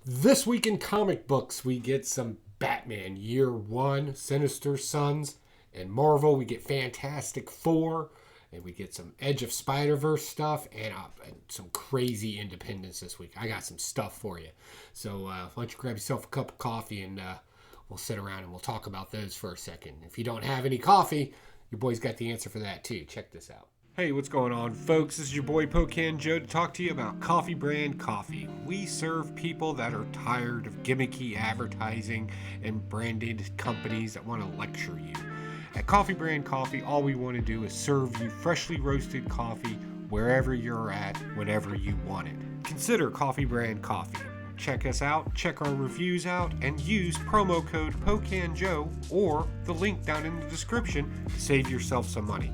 This week in comic books, we get some Batman Year One, Sinister Souls, and Marvel. We get Fantastic Four, and we get some Edge of Spiderverse stuff, and some crazy independence this week. I got some stuff for you. So why don't you grab yourself a cup of coffee, and we'll sit around and we'll talk about those for a second. If you don't have any coffee, your boy's got the answer for that too. Check this out. Hey, what's going on, folks? This is your boy Pocan Joe to talk to you about Coffee Brand Coffee. We serve people that are tired of gimmicky advertising and branded companies that want to lecture you. At Coffee Brand Coffee, all we want to do is serve you freshly roasted coffee wherever you're at, whenever you want it. Consider Coffee Brand Coffee. Check us out, check our reviews out, and use promo code POCANJOE or the link down in the description to save yourself some money.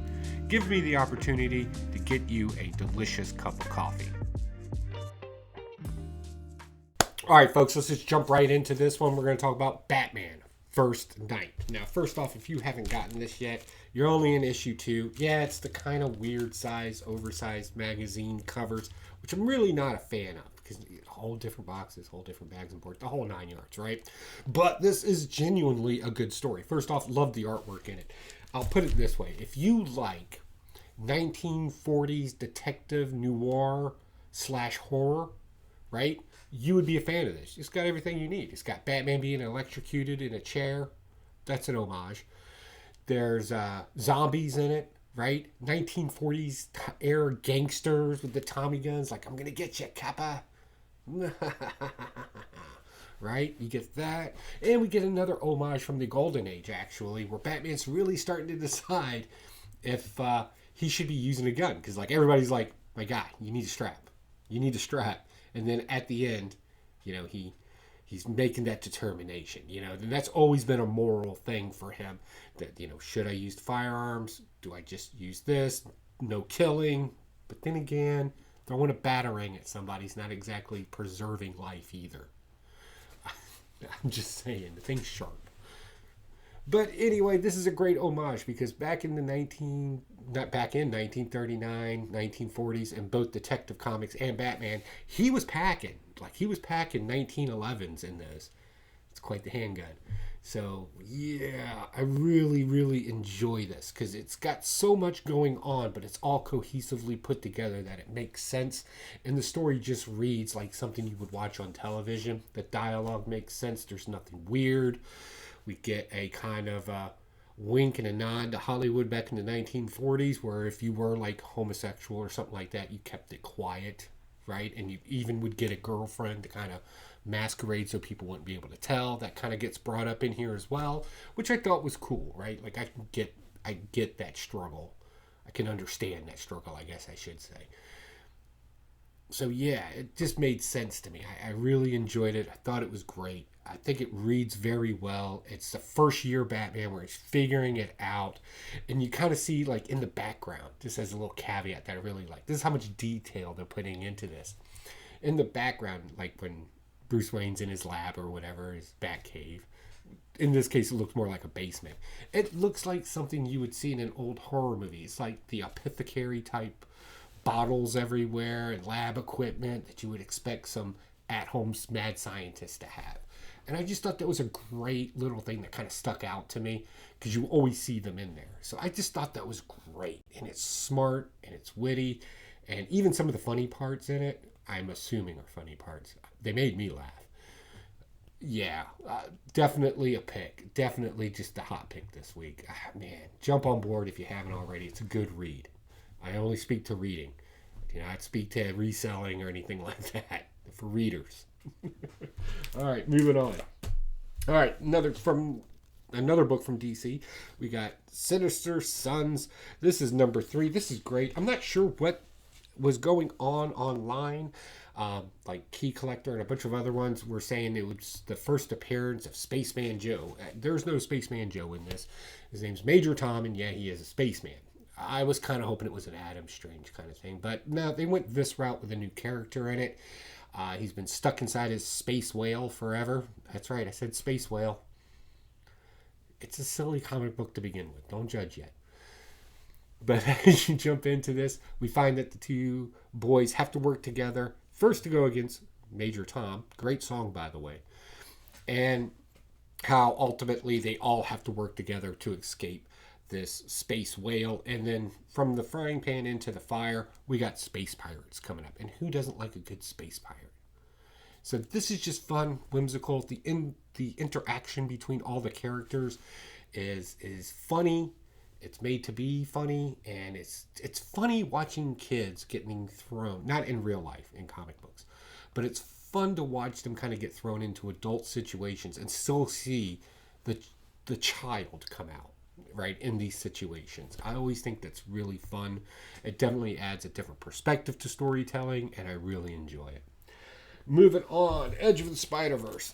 Give me the opportunity to get you a delicious cup of coffee. All right, folks, let's just jump right into this one. We're going to talk about Batman First Night. Now, first off, if you haven't gotten this yet, you're only in issue 2. Yeah, it's the kind of weird size, oversized magazine covers, which I'm really not a fan of because whole different boxes, whole different bags and boards, the whole 9 yards, right? But this is genuinely a good story. First off, love the artwork in it. I'll put it this way. If you like 1940s detective noir / horror, right? You would be a fan of this. It's got everything you need. It's got Batman being electrocuted in a chair. That's an homage. There's zombies in it, right? 1940s era gangsters with the Tommy guns. Like, I'm going to get you, Kappa. Right? You get that. And we get another homage from the Golden Age, actually, where Batman's really starting to decide if he should be using a gun. Because, like, everybody's like, my guy, you need a strap. You need a strap. And then at the end, you know, he's making that determination, you know. And that's always been a moral thing for him. That, you know, should I use firearms? Do I just use this? No killing. But then again, throwing a batarang at somebody's not exactly preserving life either. I'm just saying, the thing's sharp. But anyway, this is a great homage because back in 1939, 1940s, in both Detective Comics and Batman, he was packing 1911s in those. It's quite the handgun. So yeah, I really, really enjoy this because it's got so much going on, but it's all cohesively put together that it makes sense. And the story just reads like something you would watch on television. The dialogue makes sense. There's nothing weird. We get a kind of wink and a nod to Hollywood back in the 1940s, where if you were like homosexual or something like that, you kept it quiet, right? And you even would get a girlfriend to kind of masquerade so people wouldn't be able to tell. That kind of gets brought up in here as well, which I thought was cool, right? Like I get that struggle. I can understand that struggle, I guess I should say. So yeah, it just made sense to me. I really enjoyed it. I thought it was great. I think it reads very well. It's the first year Batman where he's figuring it out. And you kind of see, like, in the background, just as a little caveat that I really like. This is how much detail they're putting into this. In the background, like when Bruce Wayne's in his lab or whatever, his bat cave. In this case, it looks more like a basement. It looks like something you would see in an old horror movie. It's like the apothecary type bottles everywhere and lab equipment that you would expect some at-home mad scientist to have. And I just thought that was a great little thing that kind of stuck out to me because you always see them in there. So I just thought that was great. And it's smart and it's witty. And even some of the funny parts in it, I'm assuming are funny parts. They made me laugh. Yeah, definitely a pick. Definitely just a hot pick this week. Man, jump on board if you haven't already. It's a good read. I only speak to reading. I do not speak to reselling or anything like that. For readers. All right, moving on. All right, another book from DC. We got Sinister Souls. This is number 3. This is great. I'm not sure what was going on online. Like Key Collector and a bunch of other ones were saying it was the first appearance of Spaceman Joe. There's no Spaceman Joe in this. His name's Major Tom, and yeah, he is a spaceman. I was kind of hoping it was an Adam Strange kind of thing, but no, they went this route with a new character in it. He's been stuck inside his space whale forever. That's right, I said space whale. It's a silly comic book to begin with. Don't judge yet. But as you jump into this, we find that the two boys have to work together. First to go against Major Tom. Great song, by the way. And how ultimately they all have to work together to escape this space whale. And then from the frying pan into the fire, we got space pirates coming up. And who doesn't like a good space pirate? So this is just fun, whimsical. The interaction between all the characters is funny. It's made to be funny, and it's funny watching kids getting thrown, not in real life in comic books, but it's fun to watch them kind of get thrown into adult situations and still see the child come out, right, in these situations. I always think that's really fun. It definitely adds a different perspective to storytelling, and I really enjoy it. Moving on, Edge of the Spiderverse.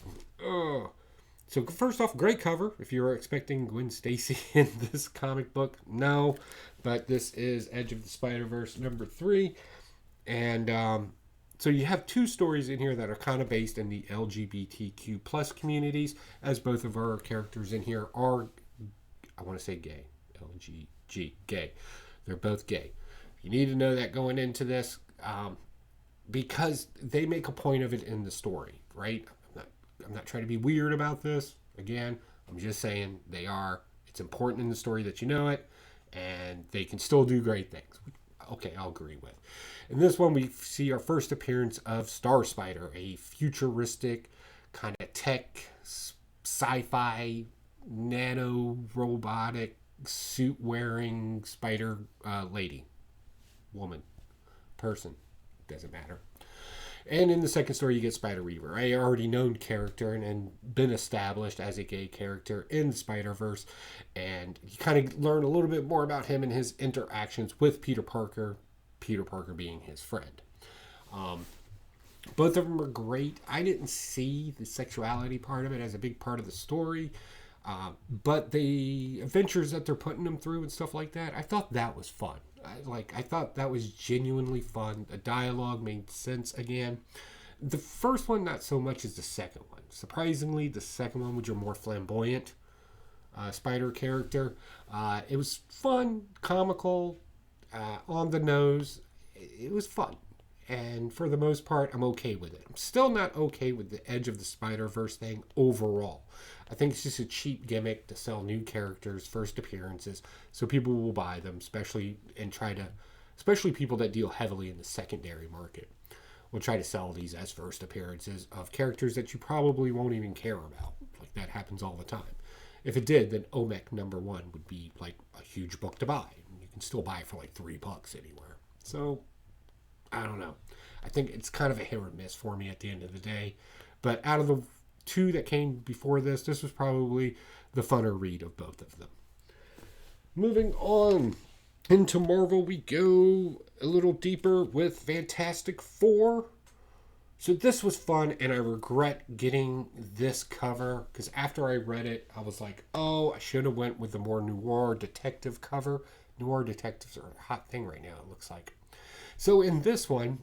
So first off, great cover. If you were expecting Gwen Stacy in this comic book, no. But this is Edge of the Spiderverse number 3. And so you have 2 stories in here that are kind of based in the LGBTQ plus communities, as both of our characters in here are, I want to say gay. gay. They're both gay. You need to know that going into this, because they make a point of it in the story, right? I'm not trying to be weird about this. Again, I'm just saying they are. It's important in the story that you know it, and they can still do great things. Okay, I'll agree with. In this one, we see our first appearance of Star Spider, a futuristic kind of tech, sci-fi, nano-robotic, suit-wearing spider lady, woman, person, doesn't matter. And in the second story, you get Spider Weaver, a already known character and been established as a gay character in the Spider-Verse. And you kind of learn a little bit more about him and his interactions with Peter Parker being his friend. Both of them are great. I didn't see the sexuality part of it as a big part of the story. But the adventures that they're putting them through and stuff like that, I thought that was fun. I thought that was genuinely fun. The dialogue made sense again. The first one, not so much as the second one. Surprisingly, the second one with your more flamboyant spider character. It was fun, comical, on the nose. It was fun. And for the most part, I'm okay with it. I'm still not okay with the Edge of the Spider-Verse thing overall. I think it's just a cheap gimmick to sell new characters, first appearances, so people will buy them, especially people that deal heavily in the secondary market will try to sell these as first appearances of characters that you probably won't even care about. Like, that happens all the time. If it did, then Omek number 1 would be like a huge book to buy. You can still buy it for like $3 anywhere. So, I don't know. I think it's kind of a hit or miss for me at the end of the day. But out of the 2 that came before this was probably the funner read of both of them. Moving on into Marvel, we go a little deeper with Fantastic Four. So this was fun, and I regret getting this cover, because after I read it, I was like, oh, I should have went with the more noir detective cover. Noir detectives are a hot thing right now, it looks like. So in this one,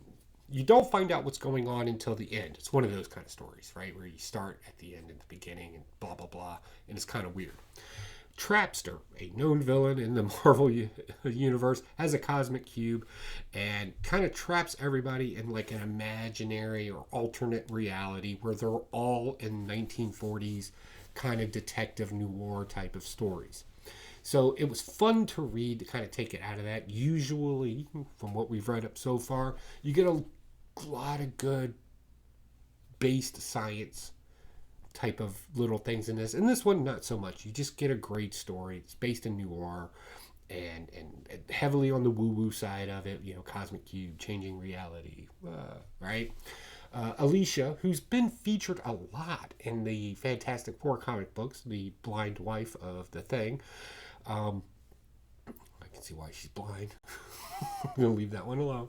you don't find out what's going on until the end. It's one of those kind of stories, right? Where you start at the end and the beginning and blah, blah, blah. And it's kind of weird. Trapster, a known villain in the Marvel universe, has a cosmic cube and kind of traps everybody in like an imaginary or alternate reality where they're all in 1940s kind of detective noir type of stories. So it was fun to read to kind of take it out of that. Usually, from what we've read up so far, you get a lot of good based science type of little things in this. And this one, not so much. You just get a great story. It's based in noir and heavily on the woo-woo side of it. You know, cosmic cube, changing reality, right? Alicia, who's been featured a lot in the Fantastic Four comic books, the blind wife of the Thing. I can see why she's blind. I'm going to leave that one alone.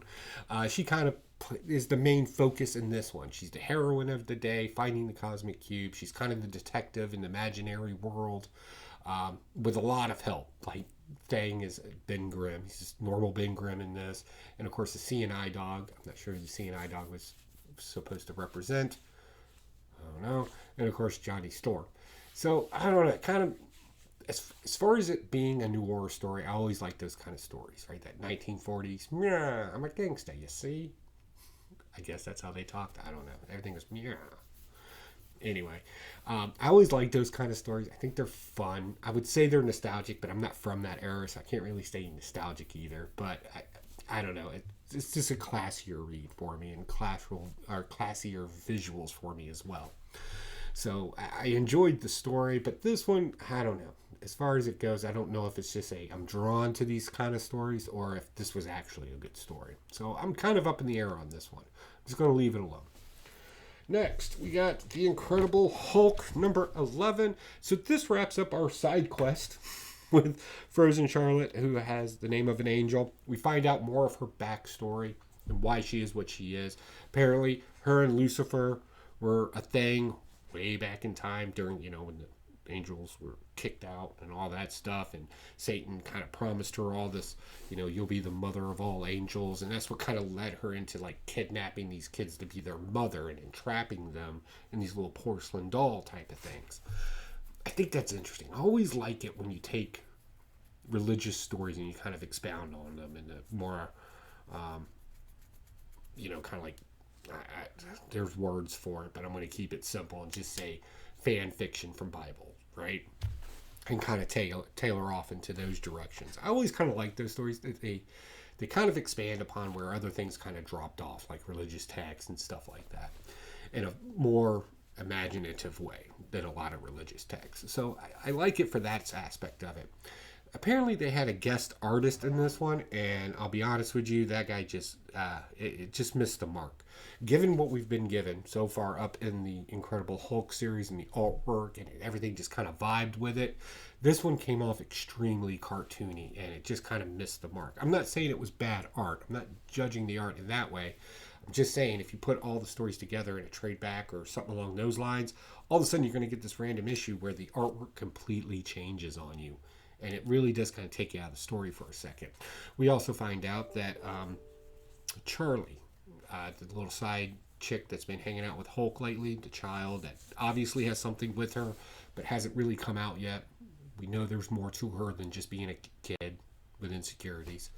She kind of is the main focus in this one. She's the heroine of the day, finding the cosmic cube. She's kind of the detective in the imaginary world, with a lot of help. Like, Thing is Ben Grimm. He's just normal Ben Grimm in this. And, of course, the CNI dog. I'm not sure who the CNI dog was supposed to represent. I don't know. And, of course, Johnny Storm. So, I don't know. Kind of, as far as it being a noir story, I always like those kind of stories, right? That 1940s, yeah, I'm a gangster, you see? I guess that's how they talked. I don't know. Everything was meow. Anyway, I always like those kind of stories. I think they're fun. I would say they're nostalgic, but I'm not from that era, so I can't really say nostalgic either. But I don't know. It's just a classier read for me, and classier visuals for me as well. So I enjoyed the story, but this one, I don't know. As far as it goes, I don't know if it's just I'm drawn to these kind of stories or if this was actually a good story. So I'm kind of up in the air on this one. I'm just going to leave it alone. Next, we got The Incredible Hulk number 11. So this wraps up our side quest with Frozen Charlotte, who has the name of an angel. We find out more of her backstory and why she is what she is. Apparently, her and Lucifer were a thing way back in time during, when the angels were kicked out and all that stuff, and Satan kind of promised her all this, you'll be the mother of all angels, and that's what kind of led her into kidnapping these kids to be their mother and entrapping them in these little porcelain doll type of things. I think that's interesting. I always like it when you take religious stories and you kind of expound on them in a more kind of like there's words for it, but I'm going to keep it simple and just say fan fiction from Bible, right? And kind of tailor off into those directions. I always kind of like those stories. They kind of expand upon where other things kind of dropped off, like religious texts and stuff like that, in a more imaginative way than a lot of religious texts. So I like it for that aspect of it. Apparently they had a guest artist in this one, and I'll be honest with you, that guy just it just missed the mark. Given what we've been given so far up in the Incredible Hulk series and the artwork and everything just kind of vibed with it, this one came off extremely cartoony, and it just kind of missed the mark. I'm not saying it was bad art. I'm not judging the art in that way. I'm just saying if you put all the stories together in a trade back or something along those lines, all of a sudden you're going to get this random issue where the artwork completely changes on you. And it really does kind of take you out of the story for a second. We also find out that Charlie, the little side chick that's been hanging out with Hulk lately, the child that obviously has something with her, but hasn't really come out yet. We know there's more to her than just being a kid with insecurities.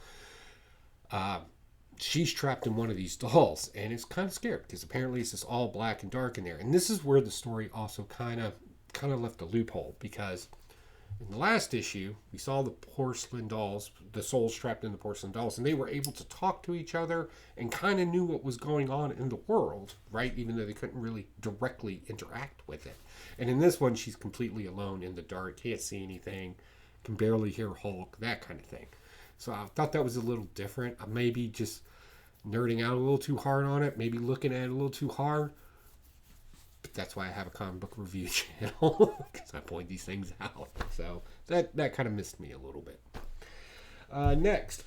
She's trapped in one of these dolls, and is kind of scared because apparently it's just all black and dark in there. And this is where the story also kind of left a loophole, because in the last issue, we saw the porcelain dolls, the souls trapped in the porcelain dolls, and they were able to talk to each other and kind of knew what was going on in the world, right? Even though they couldn't really directly interact with it. And in this one, she's completely alone in the dark, can't see anything, can barely hear Hulk, that kind of thing. So I thought that was a little different. I maybe just nerding out a little too hard on it, maybe looking at it a little too hard. That's why I have a comic book review channel, because I point these things out. So that kind of missed me a little bit. Next,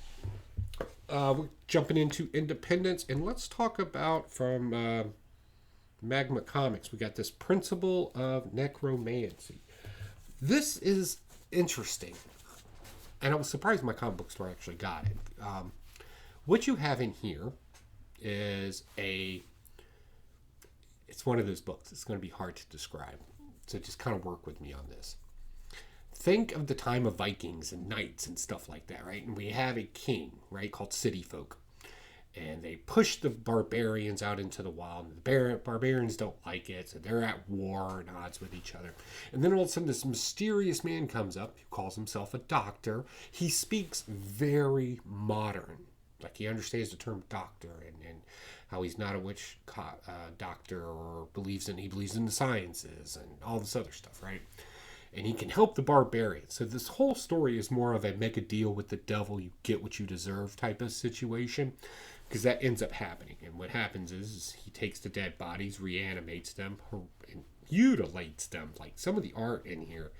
we're jumping into Independence, and let's talk about from Magma Comics. We got this Principle of Necromancy. This is interesting, and I was surprised my comic book store actually got it. What you have in here is it's one of those books. It's going to be hard to describe. So just kind of work with me on this. Think of the time of Vikings and knights and stuff like that, right? And we have a king, right, called City Folk. And they push the barbarians out into the wild. And the barbarians don't like it, so they're at war and odds with each other. And then all of a sudden this mysterious man comes up who calls himself a doctor. He speaks very modern. Like he understands the term doctor and how he's not a witch doctor or believes in the sciences and all this other stuff, right? And he can help the barbarians. So this whole story is more of a make a deal with the devil, you get what you deserve type of situation, because that ends up happening. And what happens is he takes the dead bodies, reanimates them, and mutilates them. Like some of the art in here,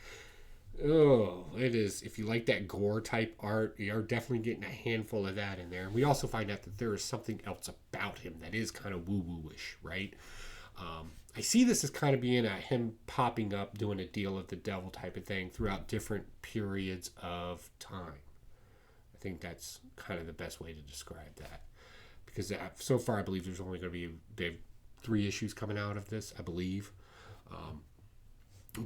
oh, it is. If you like that gore type art, you are definitely getting a handful of that in there. And we also find out that there is something else about him that is kind of woo-woo-ish, right? I see this as kind of being him popping up, doing a deal with the devil type of thing throughout different periods of time. I think that's kind of the best way to describe that. Because so far, I believe there's only going to be they have 3 issues coming out of this, I believe.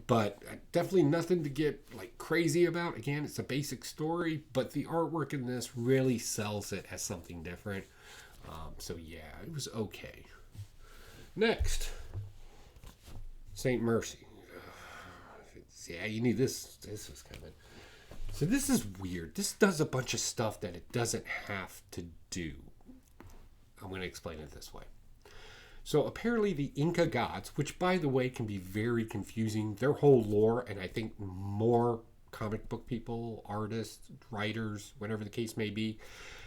But definitely nothing to get like crazy about. Again, it's a basic story, but the artwork in this really sells it as something different. So yeah, it was okay. Next, Saint Mercy. Yeah, you need this. This was coming. So this is weird. This does a bunch of stuff that it doesn't have to do. I'm going to explain it this way. So apparently the Inca gods, which by the way can be very confusing, their whole lore, and I think more comic book people, artists, writers, whatever the case may be,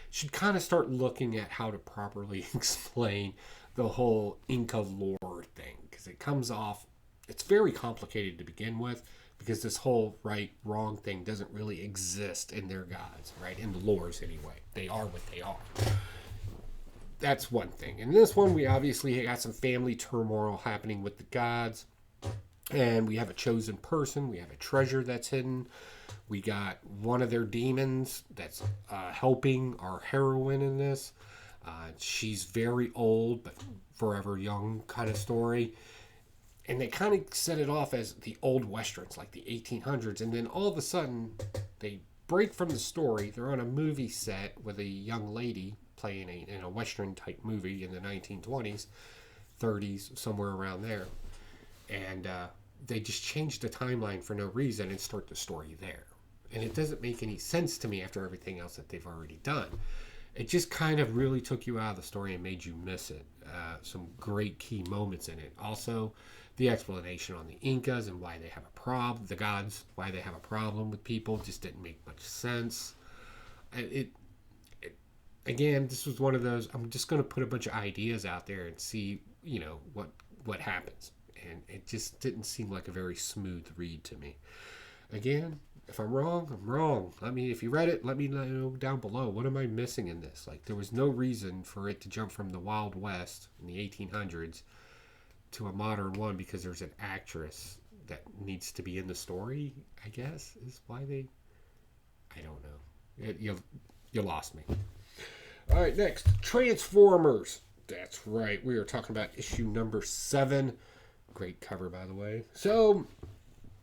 should kind of start looking at how to properly explain the whole Inca lore thing. Because it comes off, it's very complicated to begin with, because this whole right, wrong thing doesn't really exist in their gods, right? In the lores anyway. They are what they are. That's one thing. In this one, we obviously got some family turmoil happening with the gods. And we have a chosen person. We have a treasure that's hidden. We got one of their demons that's helping our heroine in this. She's very old, but forever young kind of story. And they kind of set it off as the old westerns, like the 1800s. And then all of a sudden, they break from the story. They're on a movie set with a young lady playing in a western type movie in the 1920s, 30s, somewhere around there. And they just changed the timeline for no reason and start the story there. And it doesn't make any sense to me after everything else that they've already done. It just kind of really took you out of the story and made you miss it. Some great key moments in it. Also, the explanation on the Incas and why they have a problem, the gods, why they have a problem with people just didn't make much sense. Again, this was one of those, I'm just going to put a bunch of ideas out there and see, what happens. And it just didn't seem like a very smooth read to me. Again, if I'm wrong, I'm wrong. I mean, if you read it, let me know down below. What am I missing in this? Like, there was no reason for it to jump from the Wild West in the 1800s to a modern one because there's an actress that needs to be in the story, I guess, is why they... I don't know. You lost me. All right, next. Transformers. That's right. We are talking about issue number 7. Great cover, by the way. So,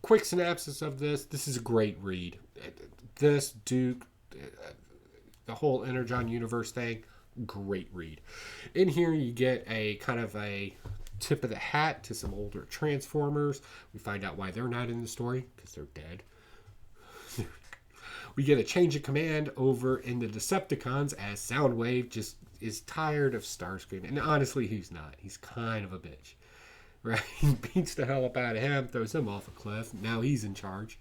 quick synopsis of this. This is a great read. This, Duke, the whole Energon universe thing, great read. In here, you get a kind of a tip of the hat to some older Transformers. We find out why they're not in the story, because they're dead. We get a change of command over in the Decepticons as Soundwave just is tired of Starscream. And honestly, he's not. He's kind of a bitch. Right? He beats the hell up out of him, throws him off a cliff. Now he's in charge.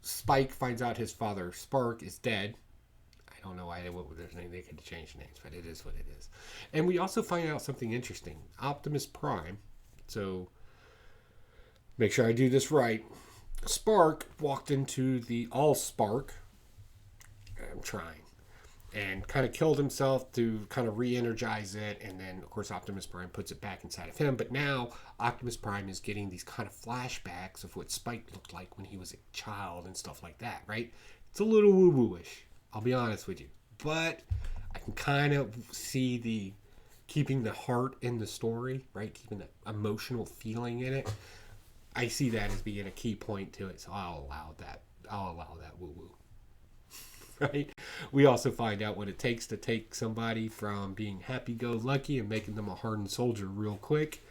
Spike finds out his father, Spark, is dead. I don't know why they went with their name. They could change names, but it is what it is. And we also find out something interesting. Optimus Prime. So, make sure I do this right. Spark walked into the All-Spark. I'm trying. And kind of killed himself to kind of re-energize it. And then, of course, Optimus Prime puts it back inside of him. But now, Optimus Prime is getting these kind of flashbacks of what Spike looked like when he was a child and stuff like that, right? It's a little woo-woo-ish, I'll be honest with you. But I can kind of see the keeping the heart in the story, right? Keeping the emotional feeling in it. I see that as being a key point to it, so I'll allow that. I'll allow that woo-woo. Right? We also find out what it takes to take somebody from being happy-go-lucky and making them a hardened soldier real quick,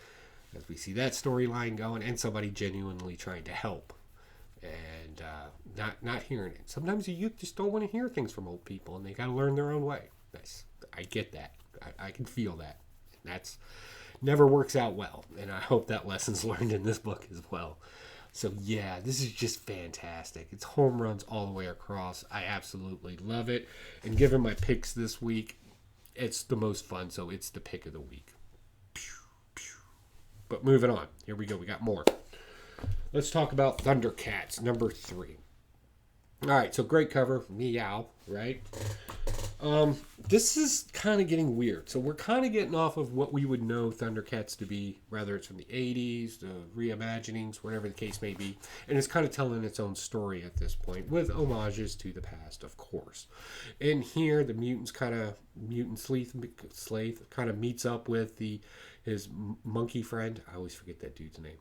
as we see that storyline going, and somebody genuinely trying to help and not hearing it. Sometimes the youth just don't want to hear things from old people, and they got to learn their own way. I get that. I can feel that. And that's never works out well, and I hope that lesson's learned in this book as well. So yeah, this is just fantastic. It's home runs all the way across. I absolutely love it. And given my picks this week, it's the most fun, so it's the pick of the week. But moving on. Here we go. We got more. Let's talk about Thundercats, number 3. All right, so great cover. Meow, right? This is kind of getting weird. So we're kind of getting off of what we would know Thundercats to be, whether it's from the 80s, the reimaginings, whatever the case may be. And it's kind of telling its own story at this point, with homages to the past, of course. In here, the mutant Slave kind of meets up with his monkey friend. I always forget that dude's name.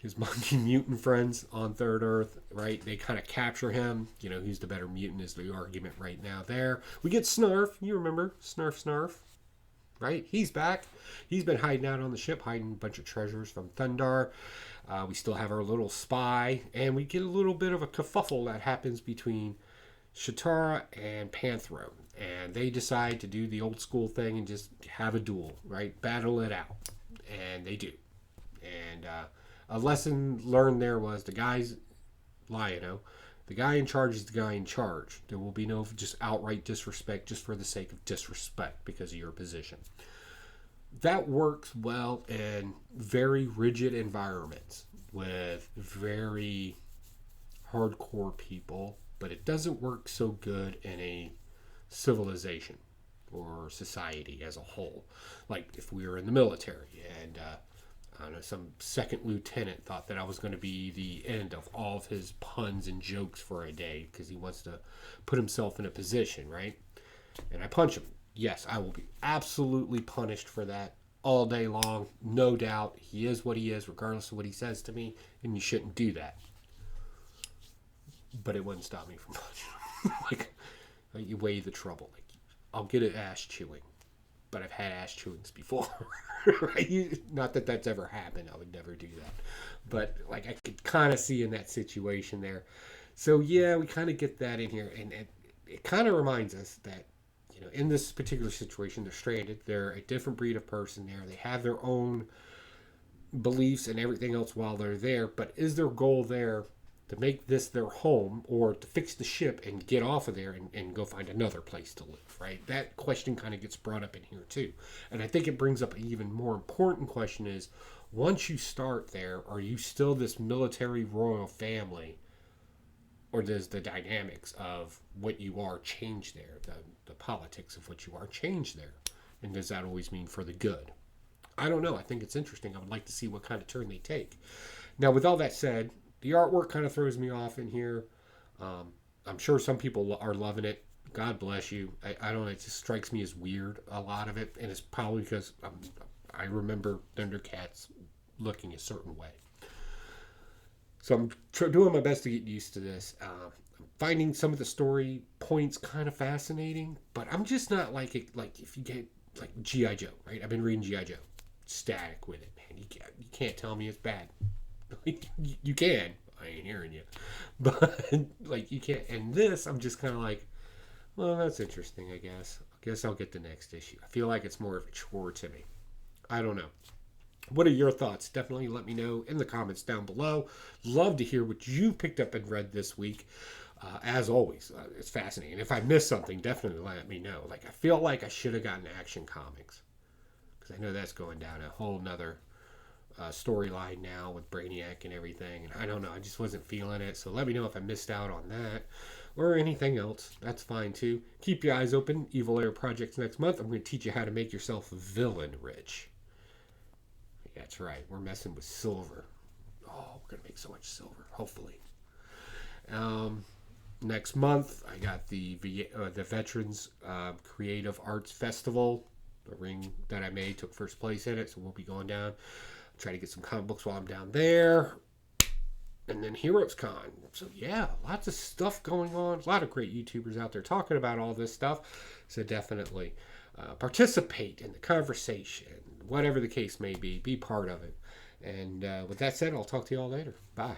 his monkey mutant friends on Third Earth, right? They kind of capture him. You know, who's the better mutant is the argument right now there. We get Snarf. You remember Snarf, right? He's back. He's been hiding out on the ship, hiding a bunch of treasures from Thundar. We still have our little spy, and we get a little bit of a kerfuffle that happens between Shatara and Panthro. And they decide to do the old school thing and just have a duel, right? Battle it out. And they do. And a lesson learned there was the guy's Lion-O. The guy in charge is the guy in charge. There will be no just outright disrespect just for the sake of disrespect because of your position. That works well in very rigid environments with very hardcore people, but it doesn't work so good in a civilization or society as a whole. Like if we were in the military and I don't know, some second lieutenant thought that I was going to be the end of all of his puns and jokes for a day because he wants to put himself in a position, right? And I punch him. Yes, I will be absolutely punished for that all day long. No doubt. He is what he is, regardless of what he says to me, and you shouldn't do that. But it wouldn't stop me from punching him. You weigh the trouble. I'll get an ass chewing, but I've had ass chewings before. Right? Not that that's ever happened. I would never do that. But I could kind of see in that situation there. So yeah, we kind of get that in here, and it kind of reminds us that in this particular situation, they're stranded. They're a different breed of person there. They have their own beliefs and everything else while they're there. But is their goal there to make this their home or to fix the ship and get off of there and go find another place to live, right? That question kind of gets brought up in here too. And I think it brings up an even more important question is, once you start there, are you still this military royal family, or does the dynamics of what you are change there? The politics of what you are change there? And does that always mean for the good? I don't know. I think it's interesting. I would like to see what kind of turn they take. Now, with all that said, the artwork kind of throws me off in here. I'm sure some people are loving it. God bless you. I don't know. It just strikes me as weird, a lot of it. And it's probably because I remember Thundercats looking a certain way. So I'm doing my best to get used to this. I'm finding some of the story points kind of fascinating, but I'm just not like if you get like G.I. Joe, right? I've been reading G.I. Joe. Static with it, man. You can't tell me it's bad. You can. I ain't hearing you. But you can't. And this, I'm just kind of like, well, that's interesting, I guess. I guess I'll get the next issue. I feel like it's more of a chore to me. I don't know. What are your thoughts? Definitely let me know in the comments down below. Love to hear what you picked up and read this week. As always, it's fascinating. If I missed something, definitely let me know. I feel like I should have gotten Action Comics, because I know that's going down a whole nother storyline now with Brainiac and everything. And I don't know. I just wasn't feeling it. So let me know if I missed out on that or anything else. That's fine too. Keep your eyes open. Evil Air Projects next month. I'm going to teach you how to make yourself villain rich. That's right. We're messing with silver. Oh, we're going to make so much silver, hopefully. Next month, I got the Veterans Creative Arts Festival. The ring that I made took first place in it, so we'll be going down. Try to get some comic books while I'm down there. And then Heroes Con. So yeah, lots of stuff going on. A lot of great YouTubers out there talking about all this stuff. So definitely participate in the conversation. Whatever the case may be part of it. And with that said, I'll talk to you all later. Bye.